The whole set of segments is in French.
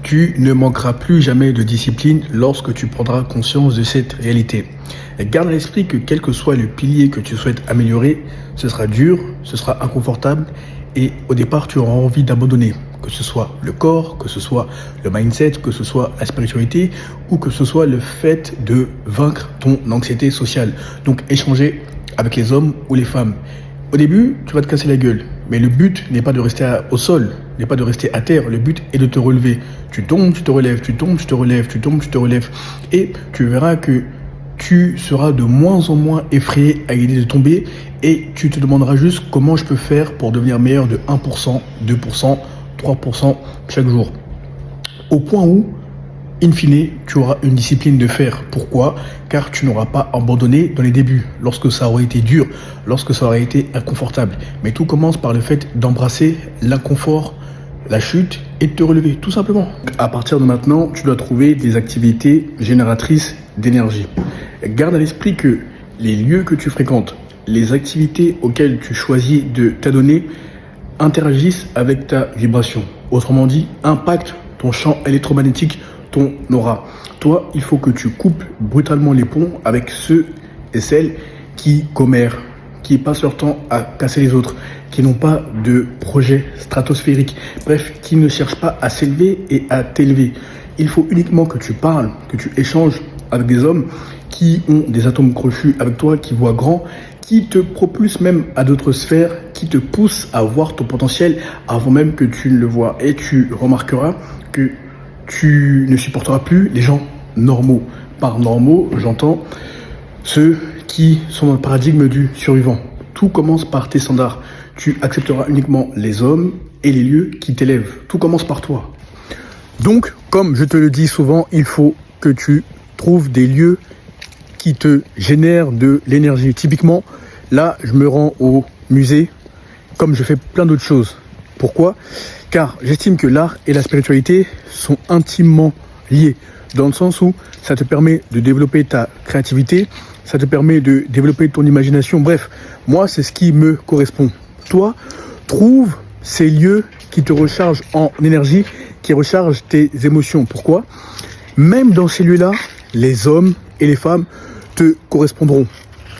Tu ne manqueras plus jamais de discipline lorsque tu prendras conscience de cette réalité. Et garde à l'esprit que quel que soit le pilier que tu souhaites améliorer, ce sera dur, ce sera inconfortable et au départ tu auras envie d'abandonner. Que ce soit le corps, que ce soit le mindset, que ce soit la spiritualité ou que ce soit le fait de vaincre ton anxiété sociale. Donc échanger avec les hommes ou les femmes. Au début, tu vas te casser la gueule, mais le but n'est pas de rester au sol, n'est pas de rester à terre, le but est de te relever. Tu tombes, tu te relèves, tu tombes, tu te relèves, tu tombes, tu te relèves. Et tu verras que tu seras de moins en moins effrayé à l'idée de tomber et tu te demanderas juste comment je peux faire pour devenir meilleur de 1%, 2%, 3% chaque jour. Au point où, in fine, tu auras une discipline de fer. Pourquoi ? Car tu n'auras pas abandonné dans les débuts, lorsque ça aurait été dur, lorsque ça aurait été inconfortable. Mais tout commence par le fait d'embrasser l'inconfort, la chute et de te relever, tout simplement. À partir de maintenant, tu dois trouver des activités génératrices d'énergie. Garde à l'esprit que les lieux que tu fréquentes, les activités auxquelles tu choisis de t'adonner interagissent avec ta vibration. Autrement dit, impactent ton champ électromagnétique, ton aura. Toi, il faut que tu coupes brutalement les ponts avec ceux et celles qui commèrent, qui passent leur temps à casser les autres, qui n'ont pas de projet stratosphérique, bref, qui ne cherchent pas à s'élever et à t'élever. Il faut uniquement que tu parles, que tu échanges avec des hommes qui ont des atomes crochus avec toi, qui voient grand, qui te propulsent même à d'autres sphères, qui te poussent à voir ton potentiel avant même que tu ne le vois. Et tu remarqueras que tu ne supporteras plus les gens normaux. Par normaux, j'entends ceux qui sont dans le paradigme du survivant. Tout commence par tes standards. Tu accepteras uniquement les hommes et les lieux qui t'élèvent. Tout commence par toi. Donc, comme je te le dis souvent, il faut que tu trouves des lieux qui te génèrent de l'énergie. Typiquement, là, je me rends au musée, comme je fais plein d'autres choses. Pourquoi ? Car j'estime que l'art et la spiritualité sont intimement liés, dans le sens où ça te permet de développer ta créativité, ça te permet de développer ton imagination. Bref, moi, c'est ce qui me correspond. Toi, trouve ces lieux qui te rechargent en énergie, qui rechargent tes émotions. Pourquoi ? Même dans ces lieux-là, les hommes et les femmes te correspondront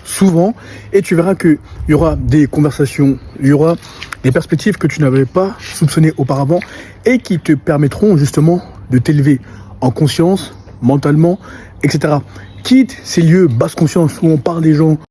souvent et tu verras qu'il y aura des conversations, il y aura des perspectives que tu n'avais pas soupçonnées auparavant et qui te permettront justement de t'élever en conscience, mentalement, etc. Quitte ces lieux basse conscience où on parle des gens